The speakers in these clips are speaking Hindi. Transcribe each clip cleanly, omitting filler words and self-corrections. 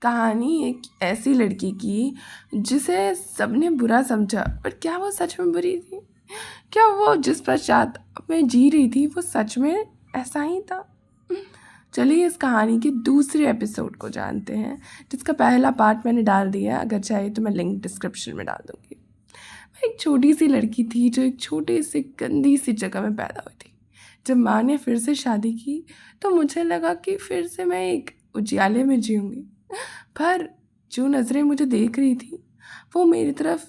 कहानी एक ऐसी लड़की की जिसे सबने बुरा समझा, पर क्या वो सच में बुरी थी? क्या वो जिस पश्चाताप में जी रही थी वो सच में ऐसा ही था? चलिए इस कहानी के दूसरे एपिसोड को जानते हैं, जिसका पहला पार्ट मैंने डाल दिया है। अगर चाहे तो मैं लिंक डिस्क्रिप्शन में डाल दूँगी। एक छोटी सी लड़की थी जो एक छोटे से गंदी सी जगह में पैदा हुई थी। जब माँ ने फिर से शादी की तो मुझे लगा कि फिर से मैं एक उजियाले में जीऊँगी। पर जो नज़रें मुझे देख रही थी वो मेरी तरफ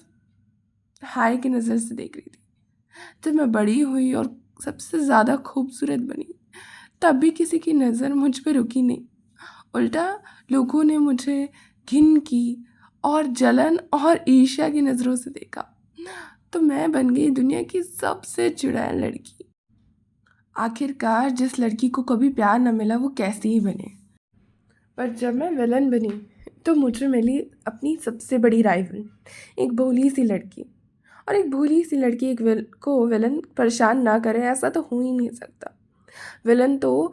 हाय की नज़र से देख रही थी। जब मैं बड़ी हुई और सबसे ज़्यादा खूबसूरत बनी तब भी किसी की नज़र मुझ पे रुकी नहीं। उल्टा लोगों ने मुझे घिन की और जलन और ईर्ष्या की नज़रों से देखा। तो मैं बन गई दुनिया की सबसे चुड़ैल लड़की। आखिरकार जिस लड़की को कभी प्यार न मिला वो कैसी ही बने। पर जब मैं विलन बनी तो मुझे मिली अपनी सबसे बड़ी राइवल, एक भोली सी लड़की। और एक भोली सी लड़की को विलन परेशान ना करे ऐसा तो हो ही नहीं सकता। विलन तो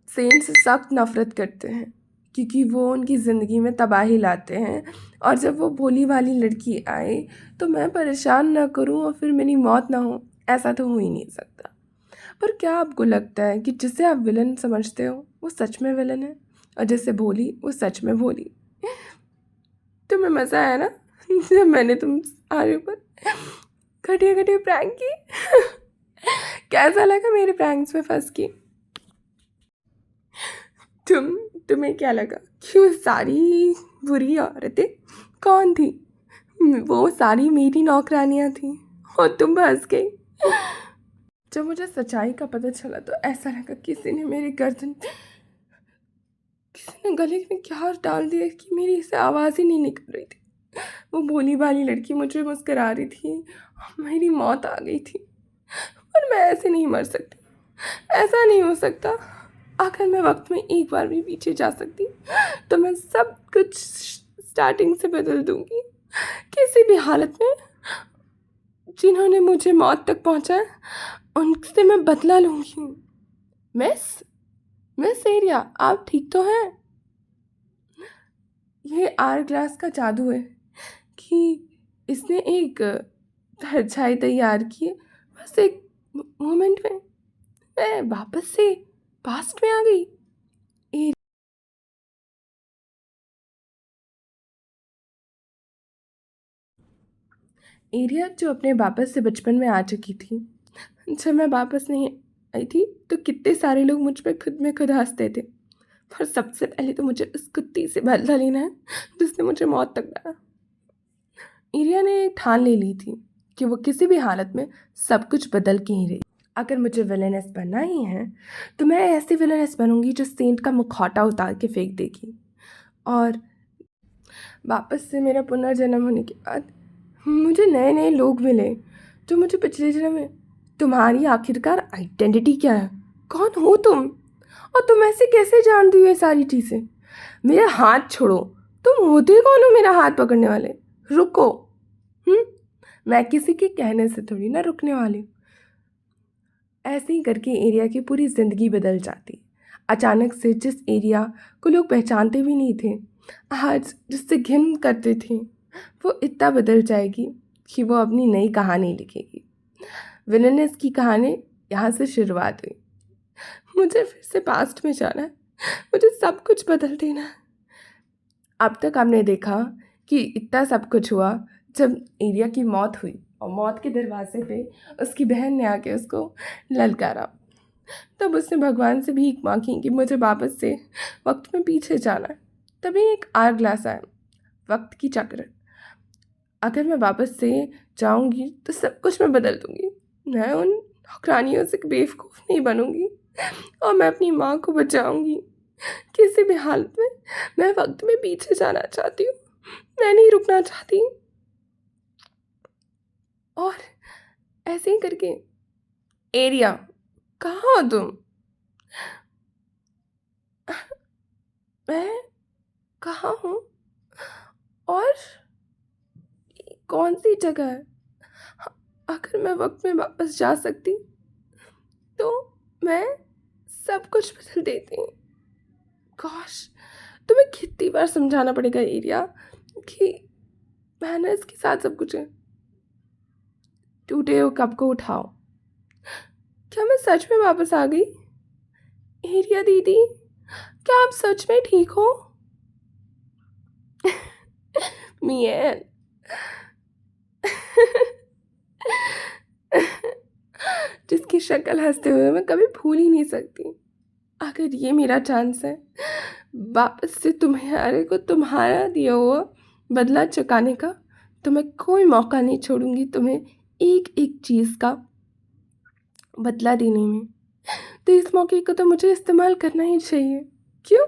सेंट से सख्त नफ़रत करते हैं क्योंकि वो उनकी ज़िंदगी में तबाही लाते हैं। और जब वो भोली वाली लड़की आए तो मैं परेशान ना करूं और फिर मेरी मौत ना हो, ऐसा तो हो ही नहीं सकता। पर क्या आपको लगता है कि जिसे आप विलन समझते हो वो सच में विलन है, और जिसे भोली वो सच में भोली? तुम्हें मज़ा आया ना जब मैंने तुम्हारे ऊपर घटिया घटिया प्रैंक की? कैसा लगा मेरे प्रैंक्स में फंस के? तुम्हें क्या लगा कि वो सारी बुरी औरतें कौन थी? वो सारी मेरी नौकरानियाँ थी और तुम बस गई। जब मुझे सच्चाई का पता चला तो ऐसा लगा किसी ने मेरी गर्दन, किसी ने गले में क्या डाल दिया कि मेरी से आवाज़ ही नहीं निकल रही थी। वो भोली भाली लड़की मुझे मुस्करा रही थी, मेरी मौत आ गई थी। पर मैं ऐसे नहीं मर सकती, ऐसा नहीं हो सकता। अगर मैं वक्त में एक बार भी पीछे जा सकती तो मैं सब कुछ स्टार्टिंग से बदल दूंगी। किसी भी हालत में जिन्होंने मुझे मौत तक पहुंचाया उनसे मैं बदला लूंगी। मिस मिस एरिया, आप ठीक तो हैं? ये आर ग्लास का जादू है कि इसने एक परछाई तैयार की है। बस एक मोमेंट में मैं वापस से पास्ट में आ गई। एरिया जो अपने वापस से बचपन में आ चुकी थी, जब मैं वापस नहीं आई थी तो कितने सारे लोग मुझ पर खुद में खुद हंसते थे। पर सबसे पहले तो मुझे उस कुत्ती से बदला लेना है जिसने मुझे मौत तक डाला। एरिया ने ठान ले ली थी कि वो किसी भी हालत में सब कुछ बदल के ही रही। अगर मुझे विलेनेस बनना ही है तो मैं ऐसी विलेनेस बनूंगी जो सेंट का मुखौटा उतार के फेंक देगी। और वापस से मेरा पुनर्जन्म होने के बाद मुझे नए नए लोग मिले जो मुझे पिछले जन्म में। तुम्हारी आखिरकार आइडेंटिटी क्या है? कौन हो तुम? और तुम ऐसे कैसे जानती हो ये सारी चीज़ें? मेरा हाथ छोड़ो। तुम होते कौन हो मेरा हाथ पकड़ने वाले? रुको। हम्म मैं किसी के कहने से थोड़ी ना रुकने वाली हूँ। ऐसे ही करके एरिया की पूरी ज़िंदगी बदल जाती। अचानक से जिस एरिया को लोग पहचानते भी नहीं थे, आज जिससे घिन करते थे, वो इतना बदल जाएगी कि वो अपनी नई कहानी लिखेगी। विलेनेस की कहानी यहाँ से शुरुआत हुई। मुझे फिर से पास्ट में जाना है, मुझे सब कुछ बदल देना है। अब तक आपने देखा कि इतना सब कुछ हुआ जब एरिया की मौत हुई और मौत के दरवाजे पे उसकी बहन ने आके उसको ललकारा। तब उसने भगवान से भीख मांगी कि मुझे वापस से वक्त में पीछे जाना है। तभी एक आर ग्लास आया, वक्त की चक्र। अगर मैं वापस से जाऊंगी तो सब कुछ मैं बदल दूंगी। मैं उन नौकरानियों से बेवकूफ़ नहीं बनूंगी और मैं अपनी माँ को बचाऊंगी। किसी भी हालत में मैं वक्त में पीछे जाना चाहती हूँ, मैं नहीं रुकना चाहती। और ऐसे ही करके एरिया, कहाँ हो तुम? मैं कहाँ हूँ और कौन सी जगह है? अगर मैं वक्त में वापस जा सकती तो मैं सब कुछ बदल देती। गॉश, तुम्हें कितनी बार समझाना पड़ेगा एरिया कि मैनर्स के साथ सब कुछ है। टूटे हो कप को उठाओ। क्या मैं सच में वापस आ गई? एरिया दीदी, क्या आप सच में ठीक हो? मियान। जिसकी शक्ल हंसते हुए मैं कभी भूल ही नहीं सकती। अगर ये मेरा चांस है वापस से तुम्हारे को तुम्हारा दिया हुआ बदला चुकाने का, तो मैं कोई मौका नहीं छोड़ूंगी तुम्हें एक एक चीज़ का बदला देने में। तो इस मौके को तो मुझे इस्तेमाल करना ही चाहिए। क्यों?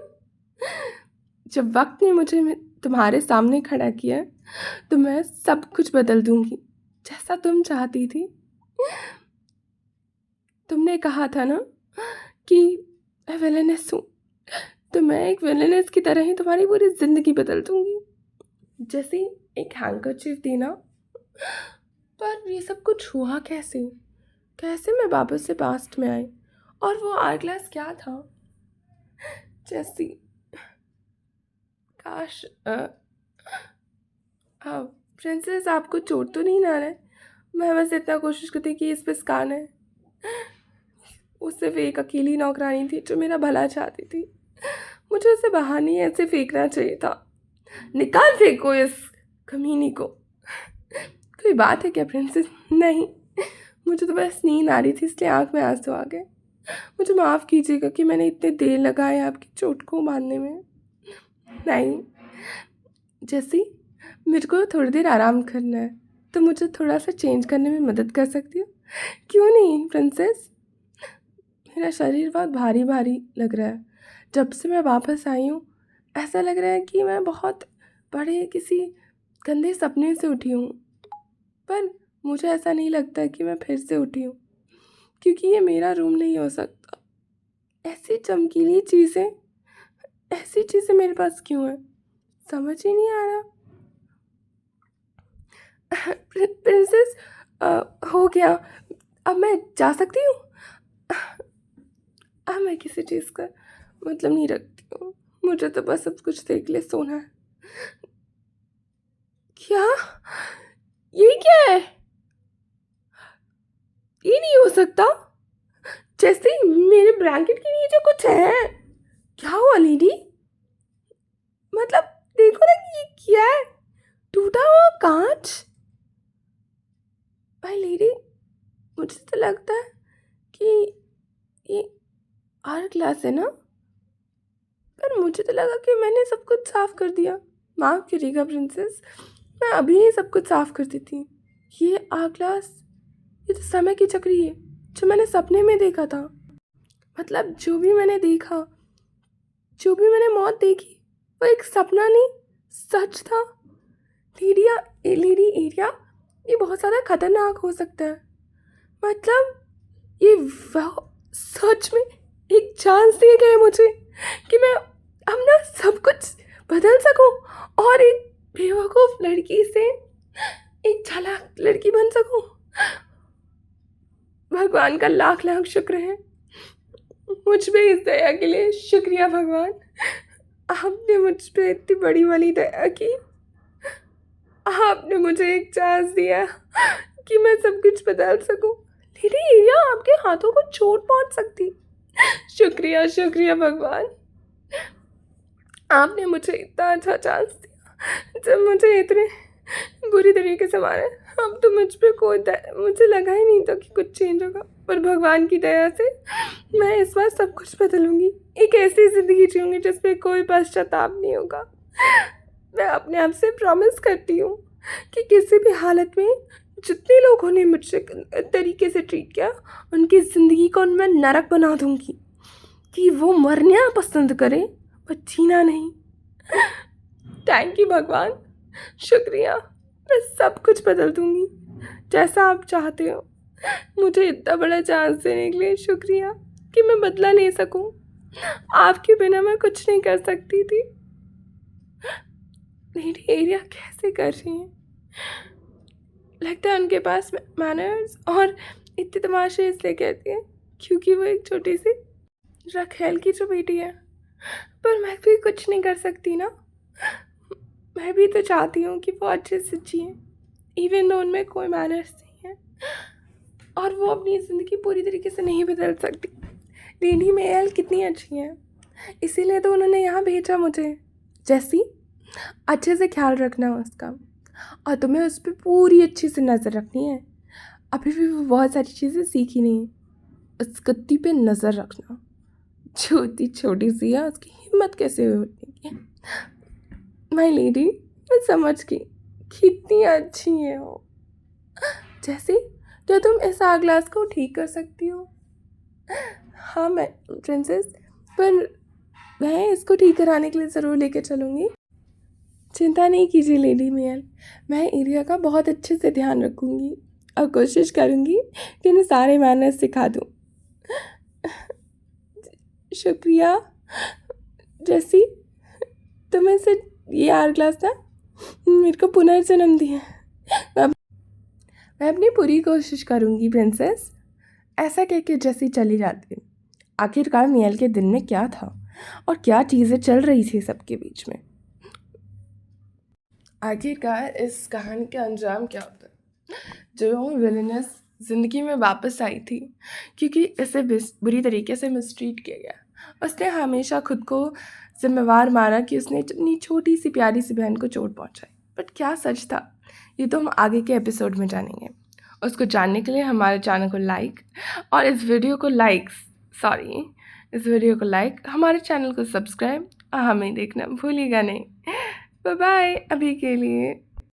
जब वक्त ने मुझे तुम्हारे सामने खड़ा किया तो मैं सब कुछ बदल दूंगी जैसा तुम चाहती थी। तुमने कहा था ना कि मैं विलेनेस हूँ, तो मैं एक विलेनेस की तरह ही तुम्हारी पूरी ज़िंदगी बदल दूंगी, जैसे एक हैंकरचीफ देना। पर ये सब कुछ हुआ कैसे? कैसे मैं वापस से पास्ट में आई? और वो आर्ट क्लास क्या था? जैसी काश हाँ प्रिंसेस, आपको चोट तो नहीं ना रहा है? मैं बस इतना कोशिश करती कि इस पे स्कान है। वो सिर्फ एक अकेली नौकरानी थी जो मेरा भला चाहती थी। मुझे उसे बाहर नहीं ऐसे फेंकना चाहिए था। निकाल फेंको इस कमीनी को। कोई बात है क्या प्रिंसेस? नहीं, मुझे तो बस नींद आ रही थी इसलिए आँख में आंसू आ गए। मुझे माफ़ कीजिएगा कि मैंने इतने देर लगाए आपकी चोट को बांधने में। नहीं जैसी, मेरे को थोड़ी देर आराम करना है, तो मुझे थोड़ा सा चेंज करने में मदद कर सकती हो? क्यों नहीं प्रिंसेस? मेरा शरीर बहुत भारी भारी लग रहा है। जब से मैं वापस आई हूँ ऐसा लग रहा है कि मैं बहुत बड़े किसी गंदे सपने से उठी हूँ। पर मुझे ऐसा नहीं लगता कि मैं फिर से उठी हूँ, क्योंकि ये मेरा रूम नहीं हो सकता। ऐसी चमकीली चीज़ें, ऐसी चीज़ें मेरे पास क्यों है? समझ ही नहीं आ रहा। प्रिंसेस, हो गया, अब मैं जा सकती हूँ? अब मैं किसी चीज़ का मतलब नहीं रखती हूँ। मुझे तो बस सब कुछ देख ले सोना है। क्या? ये क्या है? ये नहीं हो सकता। जैसे मेरे ब्लैंकेट के नीचे कुछ है। क्या हुआ लेडी? मतलब देखो ना कि ये क्या है? टूटा हुआ कांच। भाई लेडी, मुझे तो लगता है कि ये आर्ट क्लास है ना, पर मुझे तो लगा कि मैंने सब कुछ साफ कर दिया। माफ़ करिएगा प्रिंसेस, मैं अभी ही सब कुछ साफ कर दी थी। ये आर्ट क्लास, ये तो समय की चक्री है जो मैंने सपने में देखा था। मतलब जो भी मैंने देखा, जो भी मैंने मौत देखी, वो एक सपना नहीं, सच था। लीडिया लेडी एरिया, ये बहुत ज़्यादा खतरनाक हो सकता है। मतलब ये वह सच में एक चांस दिए गए मुझे कि मैं अब ना सब कुछ बदल सकूं और एक बेवकूफ़ लड़की से एक चालाक लड़की बन सकूं। भगवान का लाख लाख शुक्र है। मुझ पे इस दया के लिए शुक्रिया भगवान। आपने मुझ पे इतनी बड़ी वाली दया की। आपने मुझे एक चांस दिया कि मैं सब कुछ बदल सकूं। लेडी एरिया, आपके हाथों को चोट पहुंच सकती। शुक्रिया शुक्रिया भगवान, आपने मुझे इतना अच्छा चांस दिया जब मुझे इतने बुरी तरीके से मारा। अब तो मुझ पे मुझे लगा ही नहीं था कि कुछ चेंज होगा, पर भगवान की दया से मैं इस बार सब कुछ बदलूंगी। एक ऐसी ज़िंदगी जीऊँगी जिसमें कोई पश्चाताप नहीं होगा। मैं अपने आप से प्रॉमिस करती हूँ कि किसी भी हालत में जितने लोगों ने मुझसे तरीके से ट्रीट किया, उनकी ज़िंदगी को मैं नरक बना दूँगी कि वो मरना पसंद करें पर जीना नहीं। थैंक यू भगवान, शुक्रिया। मैं सब कुछ बदल दूँगी जैसा आप चाहते हो। मुझे इतना बड़ा चांस देने के लिए शुक्रिया कि मैं बदला ले सकूं। आपके बिना मैं कुछ नहीं कर सकती थी। लेडी एरिया कैसे कर रही हैं? लगता है उनके पास मैनर्स और इतने तमाशे इसलिए कहती हैं क्योंकि वो एक छोटी सी रखेल की जो बेटी है। पर मैं भी कुछ नहीं कर सकती ना। मैं भी तो चाहती हूँ कि वो अच्छे से जिए, इवन दो उनमें कोई मैनर्स नहीं है और वो अपनी ज़िंदगी पूरी तरीके से नहीं बदल सकती। लेडी मेयल कितनी अच्छी है, इसीलिए तो उन्होंने यहाँ भेजा मुझे। जैसी, अच्छे से ख्याल रखना उसका, और तुम्हें उस पर पूरी अच्छी से नज़र रखनी है। अभी भी वो बहुत सारी चीज़ें सीखी नहीं है। उस कुत्ती पे नज़र रखना, जो इतनी छोटी सी है, उसकी हिम्मत कैसे होती है। माई लेडी, मैं समझ गई कितनी अच्छी है वो। जैसे, क्या तुम इस आग ग्लास को ठीक कर सकती हो? हाँ मैं प्रिंसेस, पर मैं इसको ठीक कराने के लिए ज़रूर लेके चलूँगी। चिंता नहीं कीजिए लेडी मेयर, मैं एरिया का बहुत अच्छे से ध्यान रखूँगी और कोशिश करूँगी कि उन्हें सारे मैनर्स सिखा दूँ। शुक्रिया जैसी, तुम्हें से ये आर्ट क्लास ना मेरे को पुनर्जन्म दिया। मैं अपनी पूरी कोशिश करूँगी प्रिंसेस। ऐसा कह के जैसी चली जाती। आखिरकार मियाल के दिन में क्या था और क्या चीज़ें चल रही थी सबके बीच में। आखिरकार इस कहानी का अंजाम क्या होता है। जो विलेनस ज़िंदगी में वापस आई थी क्योंकि इसे बुरी तरीके से मिसट्रीट किया गया। उसने हमेशा खुद को जिम्मेवार माना कि उसने अपनी छोटी सी प्यारी सी बहन को चोट पहुंचाई। बट क्या सच था, ये तो हम आगे के एपिसोड में जानेंगे। उसको जानने के लिए हमारे चैनल को लाइक और इस वीडियो को लाइक, हमारे चैनल को सब्सक्राइब और हमें देखना भूलिएगा नहीं। बाय बाय अभी के लिए।